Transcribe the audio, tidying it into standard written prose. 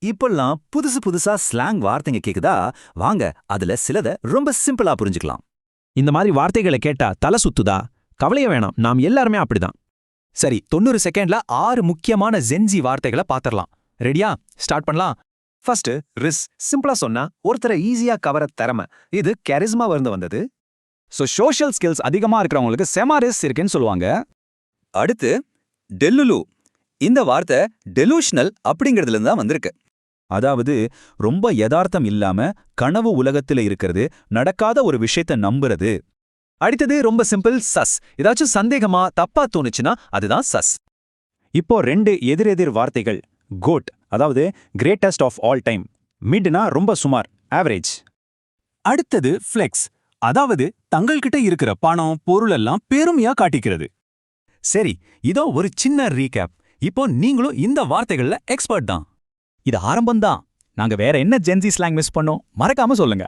இப்பெல்லாம் புதுசு புதுசா ஸ்லாங் வார்த்தைங்க கேக்குதா? வாங்க அதுல சிலத ரொம்ப சிம்பிளா புரிஞ்சுக்கலாம். இந்த மாதிரி வார்த்தைகளை கேட்டா தலை சுத்துதா? கவலைய வேணாம், நாம் எல்லாருமே அப்படிதான். சரி, 90 செகண்ட்ல 6 முக்கியமான ஜென்சி வார்த்தைகளை பாத்திரலாம். ரெடியா? ஸ்டார்ட் பண்ணலாம். ஃபர்ஸ்ட், ரிஸ். சிம்பிளா சொன்னா ஒருத்தரை ஈஸியா கவர திறமை. இது கரிஸ்மா வந்தது. சோஷியல் ஸ்கில்ஸ் அதிகமா இருக்கிறவங்களுக்கு செம ரிஸ் இருக்குன்னு சொல்லுவாங்க. அடுத்து டெல்லுலு. இந்த வார்த்தை டெலூஷனல் அப்படிங்கிறதுல இருந்து தான் வந்திருக்கு. அதாவது ரொம்ப யதார்த்தம் இல்லாம கனவு உலகத்துல இருக்கிறது, நடக்காத ஒரு விஷயத்த நம்புறது. அடுத்தது ரொம்ப சிம்பிள், சஸ். ஏதாச்சும் சந்தேகமா தப்பா தோணுச்சுன்னா அதுதான் சஸ். இப்போ 2 எதிரெதிர் வார்த்தைகள். கோட், அதாவது கிரேட்டஸ்ட் ஆஃப் ஆல் டைம். மிட்னா ரொம்ப சுமார், ஆவரேஜ். அடுத்தது ஃப்ளெக்ஸ், அதாவது தங்கள்கிட்ட இருக்கிற பணம் பொருள் எல்லாம் பெருமையா காட்டிக்கிறது. சரி, இதோ ஒரு சின்ன ரீகேப். இப்போ நீங்களும் இந்த வார்த்தைகள்ல எக்ஸ்பர்ட் தான். இது ஆரம்பம்தான். நாங்க வேற என்ன ஜென்சி ஸ்லாங் மிஸ் பண்ணோம் மறக்காம சொல்லுங்க.